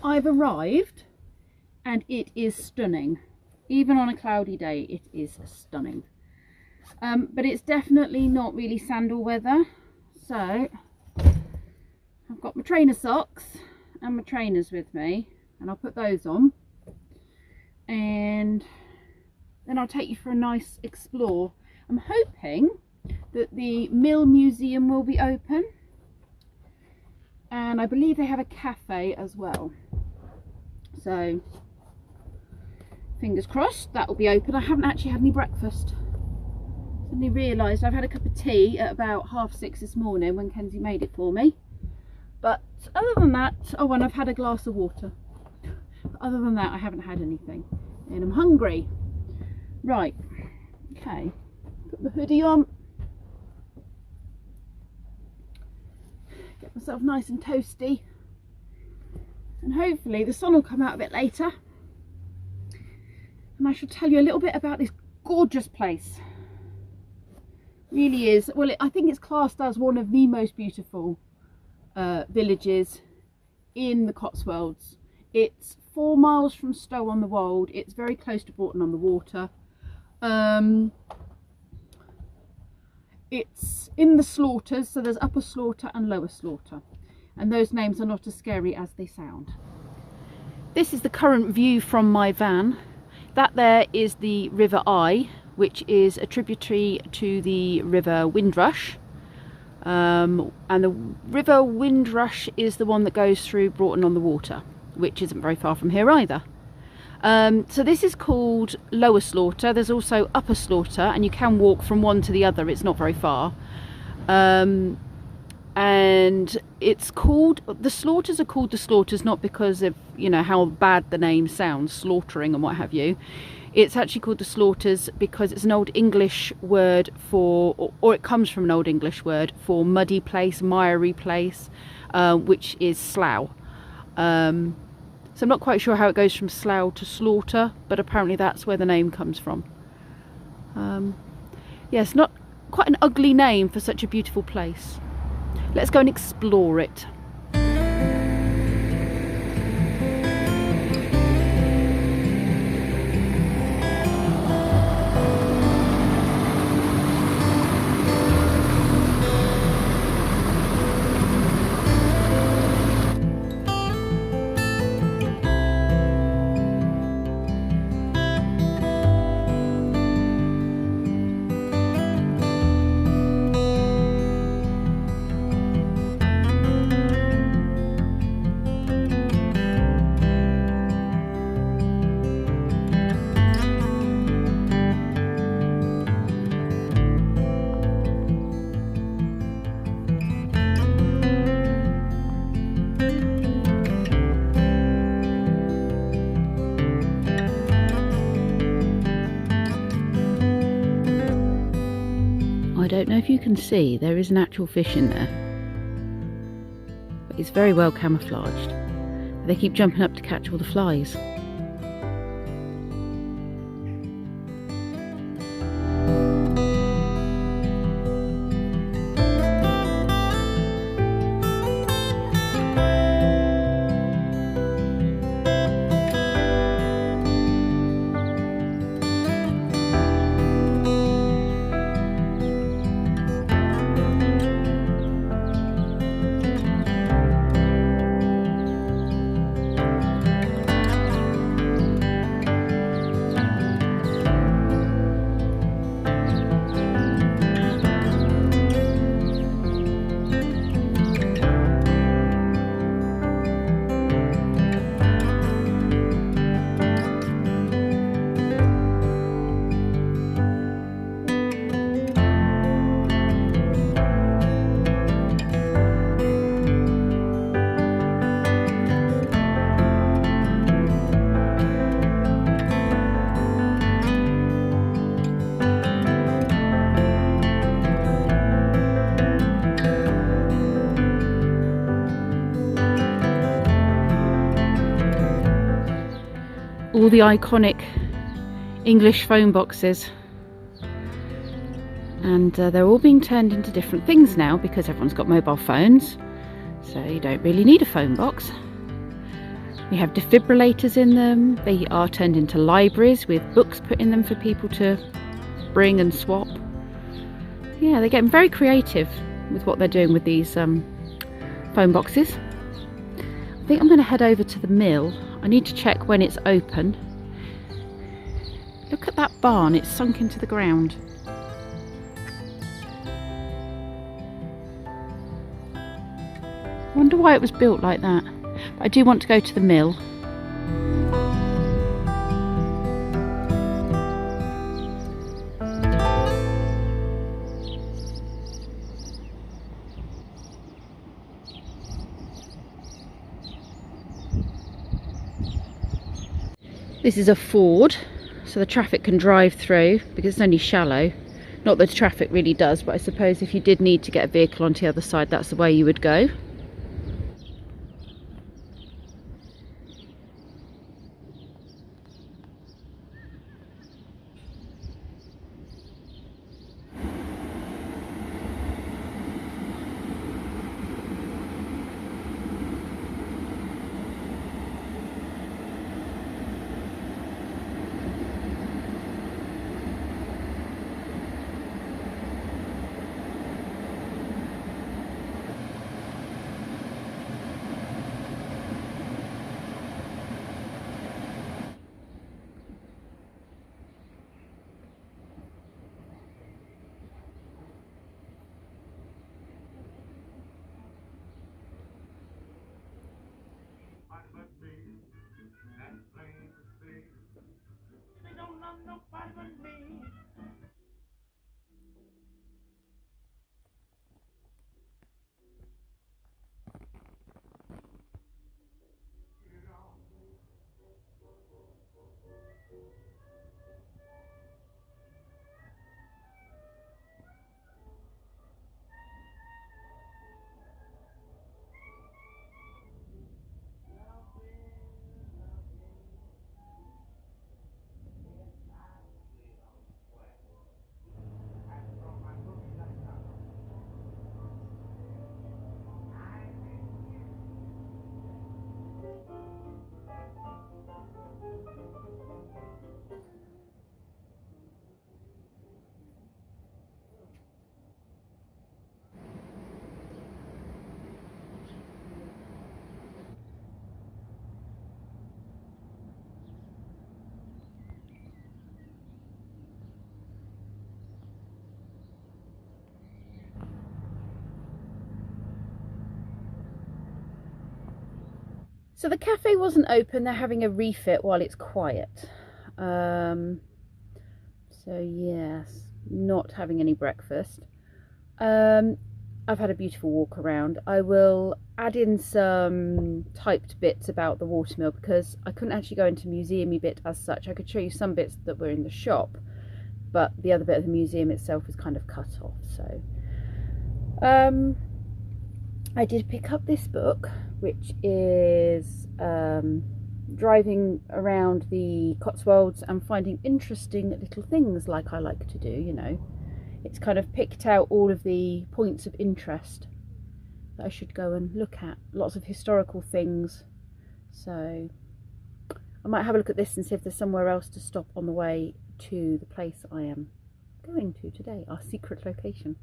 I've arrived and it is stunning. Even on a cloudy day, it is stunning. But it's definitely not really sandal weather. So I've got my trainer socks and my trainers with me, and I'll put those on. And then I'll take you for a nice explore. I'm hoping that the Mill Museum will be open. And I believe they have a cafe as well. So fingers crossed that will be open. I haven't actually had any breakfast. Suddenly realised I've had a cup of tea at about 6:30 this morning when Kenzie made it for me. But other than that, oh, and I've had a glass of water. But other than that, I haven't had anything. And I'm hungry. Right, okay, put the hoodie on. Get myself nice and toasty. And hopefully the sun will come out a bit later. And I shall tell you a little bit about this gorgeous place. Really is, well, I think it's classed as one of the most beautiful villages in the Cotswolds. It's 4 miles from Stow-on-the-Wold. It's very close to Broughton-on-the-Water. It's in the slaughters, so there's Upper Slaughter and Lower Slaughter, and those names are not as scary as they sound. This is the current view from my van. That there is the River Eye, which is a tributary to the River Windrush, and the River Windrush is the one that goes through Broughton-on-the-Water, which isn't very far from here either. So this is called Lower Slaughter. There's also Upper Slaughter, and you can walk from one to the other. It's not very far. And it's called, the slaughters are called the slaughters not because of, you know, how bad the name sounds, slaughtering and what have you. It's actually called the slaughters because it's an Old English word for, or it comes from an Old English word for muddy place, miry place, which is slough. So I'm not quite sure how it goes from slough to slaughter, but apparently that's where the name comes from. Yes, not quite an ugly name for such a beautiful place. Let's go and explore it. I don't know if you can see, there is an actual fish in there, but it's very well camouflaged. They keep jumping up to catch all the flies. All the iconic English phone boxes, and they're all being turned into different things now because everyone's got mobile phones, so you don't really need a phone box. We have defibrillators in them. They are turned into libraries with books put in them for people to bring and swap. Yeah, they're getting very creative with what they're doing with these phone boxes. I think I'm going to head over to the mill. I need to check when it's open. Look at that barn, it's sunk into the ground. I wonder why it was built like that. But I do want to go to the mill. This is a ford, so the traffic can drive through because it's only shallow. Not that traffic really does, but I suppose if you did need to get a vehicle onto the other side, that's the way you would go. So the cafe wasn't open, they're having a refit while it's quiet. So yes, not having any breakfast. I've had a beautiful walk around. I will add in some typed bits about the watermill because I couldn't actually go into museum-y bit as such. I could show you some bits that were in the shop, but the other bit of the museum itself is kind of cut off. So I did pick up this book, which is driving around the Cotswolds and finding interesting little things like I like to do, you know. It's kind of picked out all of the points of interest that I should go and look at. Lots of historical things. So I might have a look at this and see if there's somewhere else to stop on the way to the place I am going to today, our secret location.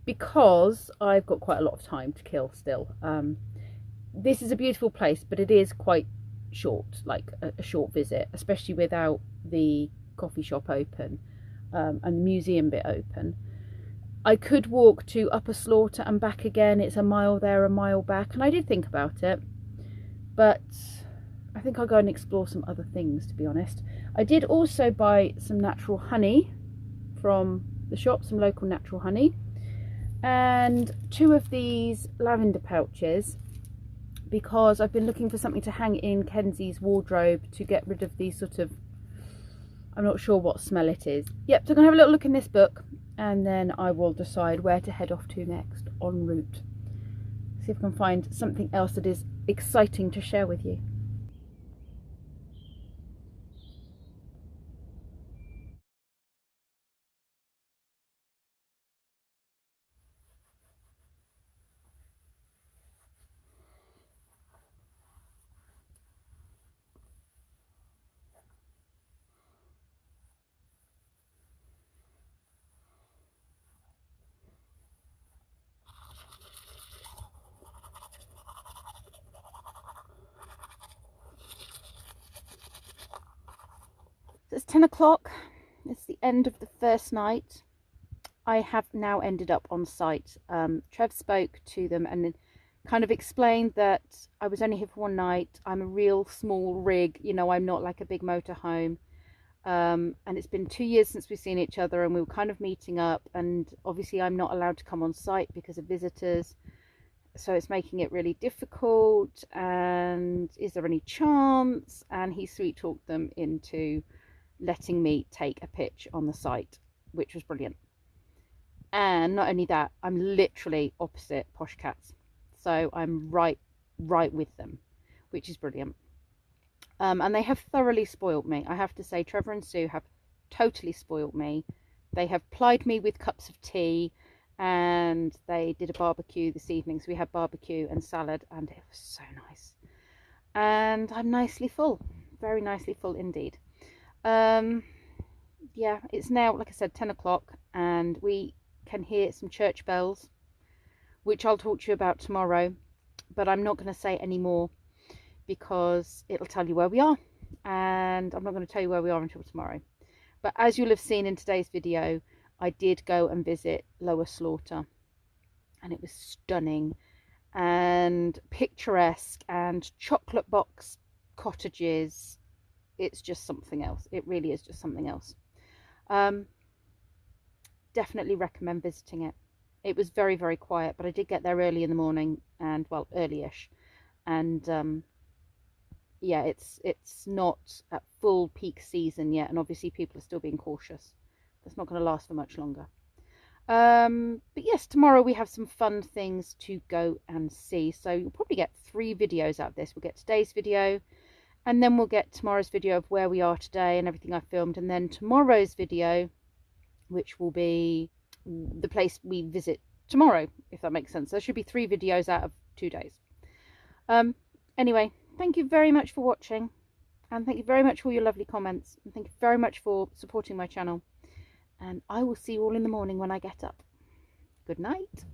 Because I've got quite a lot of time to kill still. This is a beautiful place, but it is quite short, like a short visit, especially without the coffee shop open and the museum bit open. I could walk to Upper Slaughter and back again. It's a mile there, a mile back, and I did think about it, but I think I'll go and explore some other things, to be honest. I did also buy some natural honey from the shop, some local natural honey, and 2 of these lavender pouches, because I've been looking for something to hang in Kenzie's wardrobe to get rid of these sort of, I'm not sure what smell it is. Yep, so I'm going to have a little look in this book and then I will decide where to head off to next en route. See if I can find something else that is exciting to share with you. It's 10 o'clock. It's the end of the first night. I have now ended up on site. Trev spoke to them and kind of explained that I was only here for one night. I'm a real small rig, you know, I'm not like a big motorhome. And it's been 2 years since we've seen each other, and we were kind of meeting up, and obviously I'm not allowed to come on site because of visitors, so it's making it really difficult. And is there any chance? And he sweet talked them into letting me take a pitch on the site, which was brilliant. And not only that, I'm literally opposite Posh Cats, so I'm right with them, which is brilliant. And they have thoroughly spoilt me. I have to say, Trevor and Sue have totally spoilt me. They have plied me with cups of tea, and they did a barbecue this evening. So we had barbecue and salad, and it was so nice. And I'm nicely full, very nicely full indeed. Yeah, it's now, like I said, 10 o'clock, and we can hear some church bells, which I'll talk to you about tomorrow, but I'm not going to say any more because it'll tell you where we are, and I'm not going to tell you where we are until tomorrow. But as you'll have seen in today's video, I did go and visit Lower Slaughter, and it was stunning and picturesque, and chocolate box cottages. It's just something else. It really is just something else. Definitely recommend visiting it. It was very, very quiet, but I did get there early in the morning, and well, early-ish, and yeah, it's not at full peak season yet, and obviously people are still being cautious. That's not going to last for much longer. But yes, tomorrow we have some fun things to go and see, so you'll probably get 3 videos out of this. We'll get today's video, and then we'll get tomorrow's video of where we are today and everything I filmed, and then tomorrow's video, which will be the place we visit tomorrow, if that makes sense. There should be 3 videos out of 2 days. Anyway, thank you very much for watching, and thank you very much for all your lovely comments, and thank you very much for supporting my channel, and I will see you all in the morning when I get up. Good night.